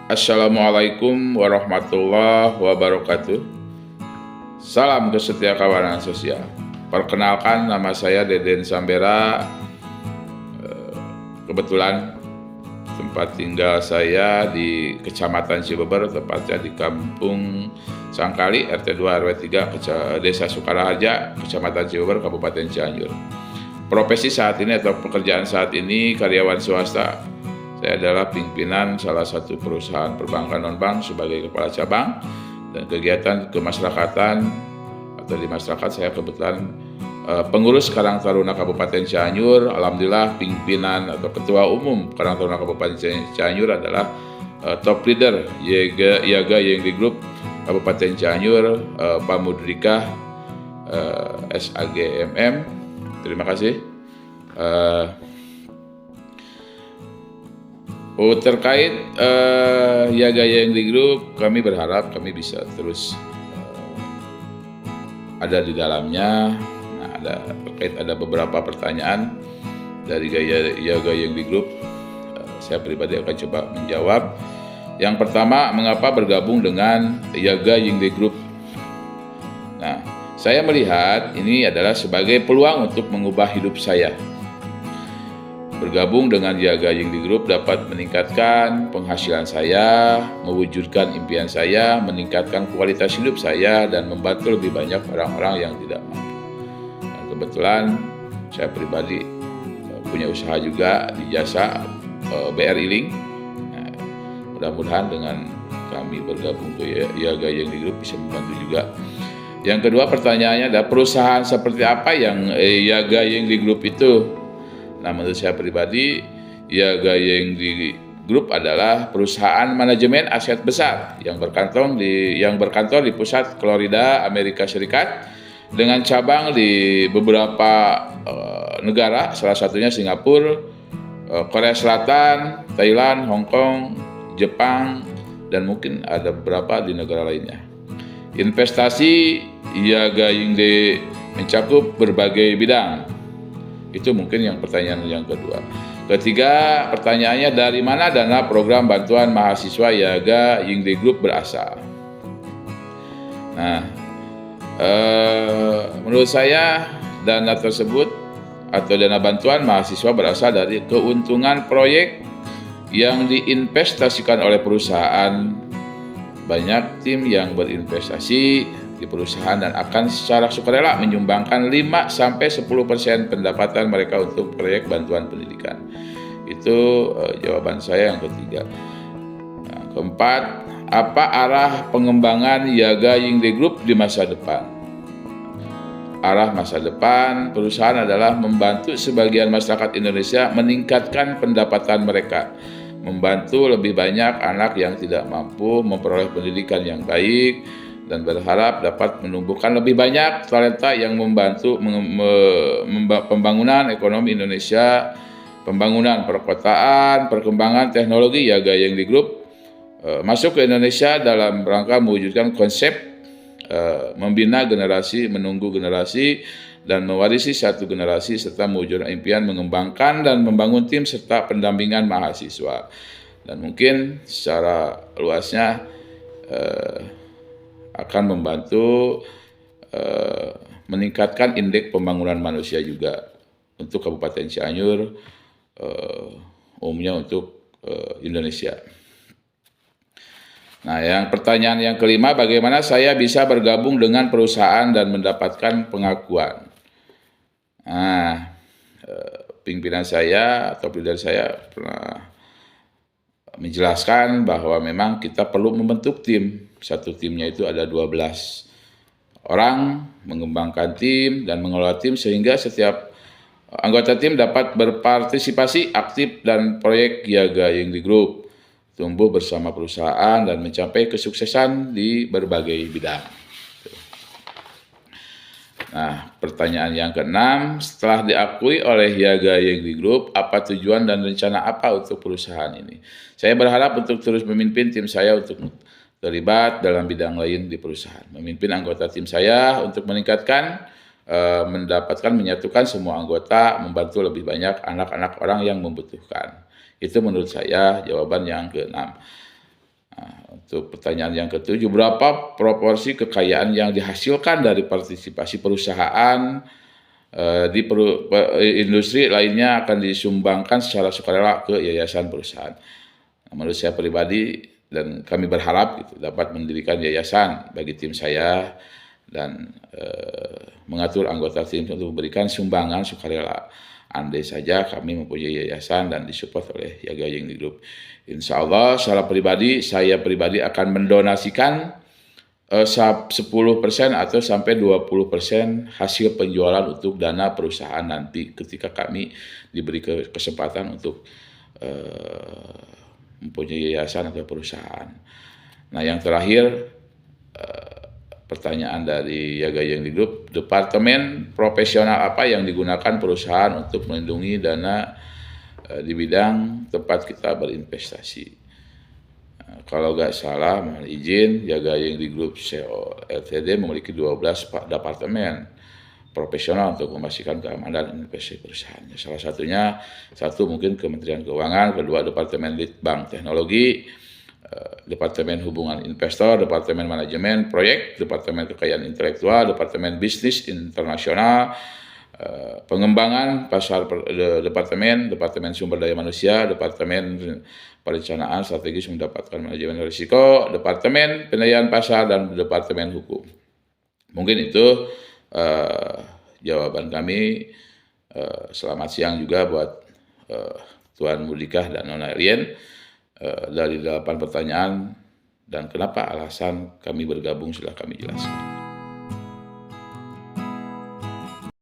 Assalamualaikum warahmatullahi wabarakatuh. Salam kesetia sosial. Perkenalkan, nama saya Deden Sambera. Kebetulan tempat tinggal saya di Kecamatan Cibeber, tepatnya di Kampung Sangkali, RT 2 RW 3, Desa Sukaraharja, Kecamatan Cibeber, Kabupaten Cianjur. Profesi saat ini atau pekerjaan saat ini karyawan swasta. Saya adalah pimpinan salah satu perusahaan perbankan non-bank sebagai kepala cabang, dan kegiatan kemasyarakatan atau di masyarakat saya kebetulan pengurus Karang Taruna Kabupaten Cianjur. Alhamdulillah pimpinan atau ketua umum Karang Taruna Kabupaten Cianjur adalah top leader Yaga Yengli Group Kabupaten Cianjur, Pak Mudrika SAGMM. Terima kasih. Terkait Yaga Yengli Group, kami berharap kami bisa terus ada di dalamnya. Nah, ada beberapa pertanyaan dari Yaga Yengli Group. Saya pribadi akan coba menjawab. Yang pertama, mengapa bergabung dengan Yaga Yengli Group? Nah, saya melihat ini adalah sebagai peluang untuk mengubah hidup saya. Bergabung dengan Yaga Yengli Group dapat meningkatkan penghasilan saya, mewujudkan impian saya, meningkatkan kualitas hidup saya, dan membantu lebih banyak orang-orang yang tidak mampu. Dan kebetulan saya pribadi punya usaha juga di jasa BRI Link. Nah, mudah-mudahan dengan kami bergabung ke Yaga Yengli Group bisa membantu juga. Yang kedua, pertanyaannya adalah perusahaan seperti apa yang Yaga Yengli Group itu? Nah, menurut saya pribadi, Yaga Yengli Group adalah perusahaan manajemen aset besar yang berkantor di pusat Florida, Amerika Serikat, dengan cabang di beberapa negara, salah satunya Singapura, Korea Selatan, Thailand, Hong Kong, Jepang, dan mungkin ada beberapa di negara lainnya. Investasi Yaga Yengli mencakup berbagai bidang. Itu mungkin yang pertanyaan yang kedua. Ketiga, pertanyaannya, dari mana dana program bantuan mahasiswa Yaga Yengli Group berasal? Nah, menurut saya dana tersebut atau dana bantuan mahasiswa berasal dari keuntungan proyek yang diinvestasikan oleh perusahaan. Banyak tim yang berinvestasi di perusahaan dan akan secara sukarela menyumbangkan 5-10% pendapatan mereka untuk proyek bantuan pendidikan. Itu jawaban saya yang ketiga. Nah, keempat, apa arah pengembangan Yaga Yengli Group di masa depan? Arah masa depan perusahaan adalah membantu sebagian masyarakat Indonesia meningkatkan pendapatan mereka, membantu lebih banyak anak yang tidak mampu memperoleh pendidikan yang baik, dan berharap dapat menumbuhkan lebih banyak talenta yang membantu pembangunan ekonomi Indonesia, pembangunan perkotaan, perkembangan teknologi. Yaga Yengli Group masuk ke Indonesia dalam rangka mewujudkan konsep membina generasi, menunggu generasi, dan mewarisi satu generasi, serta mewujudkan impian mengembangkan dan membangun tim serta pendampingan mahasiswa. Dan mungkin secara luasnya akan membantu meningkatkan indeks pembangunan manusia juga untuk Kabupaten Cianjur, umumnya untuk Indonesia. Nah, yang pertanyaan yang kelima, bagaimana saya bisa bergabung dengan perusahaan dan mendapatkan pengakuan? Nah, pimpinan saya atau leader saya pernah menjelaskan bahwa memang kita perlu membentuk tim. Satu timnya itu ada 12 orang, mengembangkan tim dan mengelola tim sehingga setiap anggota tim dapat berpartisipasi aktif dan proyek Yaga Yengli Group tumbuh bersama perusahaan dan mencapai kesuksesan di berbagai bidang. Nah, pertanyaan yang keenam, setelah diakui oleh Yaga Yengli Group, apa tujuan dan rencana apa untuk perusahaan ini? Saya berharap untuk terus memimpin tim saya untuk terlibat dalam bidang lain di perusahaan. Memimpin anggota tim saya untuk meningkatkan, menyatukan semua anggota, membantu lebih banyak anak-anak orang yang membutuhkan. Itu menurut saya jawaban yang keenam. Untuk pertanyaan yang ketujuh, berapa proporsi kekayaan yang dihasilkan dari partisipasi perusahaan di industri lainnya akan disumbangkan secara sukarela ke yayasan perusahaan? Menurut saya pribadi dan kami berharap gitu, dapat mendirikan yayasan bagi tim saya dan mengatur anggota tim untuk memberikan sumbangan sukarela. Andai saja kami mempunyai yayasan dan disupport oleh Yaga Yengdi Group. Insya Allah secara pribadi, saya pribadi akan mendonasikan 10% atau sampai 20% hasil penjualan untuk dana perusahaan nanti ketika kami diberi kesempatan untuk mempunyai yayasan atau perusahaan. Nah, yang terakhir pertanyaan dari Yaga Yengdi Group, departemen profesional apa yang digunakan perusahaan untuk melindungi dana di bidang tempat kita berinvestasi? Kalau nggak salah, mohon izin, Yaga Yengdi Group CO Ltd memiliki 12 departemen profesional untuk memastikan keamanan investasi perusahaannya. Salah satunya, satu mungkin Kementerian Keuangan, kedua Departemen Litbang Teknologi, Departemen Hubungan Investor, Departemen Manajemen Proyek, Departemen Kekayaan Intelektual, Departemen Bisnis Internasional, Pengembangan Pasar, Departemen Sumber Daya Manusia, Departemen Perencanaan Strategis Mendapatkan Manajemen Risiko, Departemen Penilaian Pasar, dan Departemen Hukum. Mungkin itu jawaban kami. Selamat siang juga buat Tuan Mudikah dan Nona Rien. Dari 8 pertanyaan dan kenapa alasan kami bergabung sudah kami jelaskan.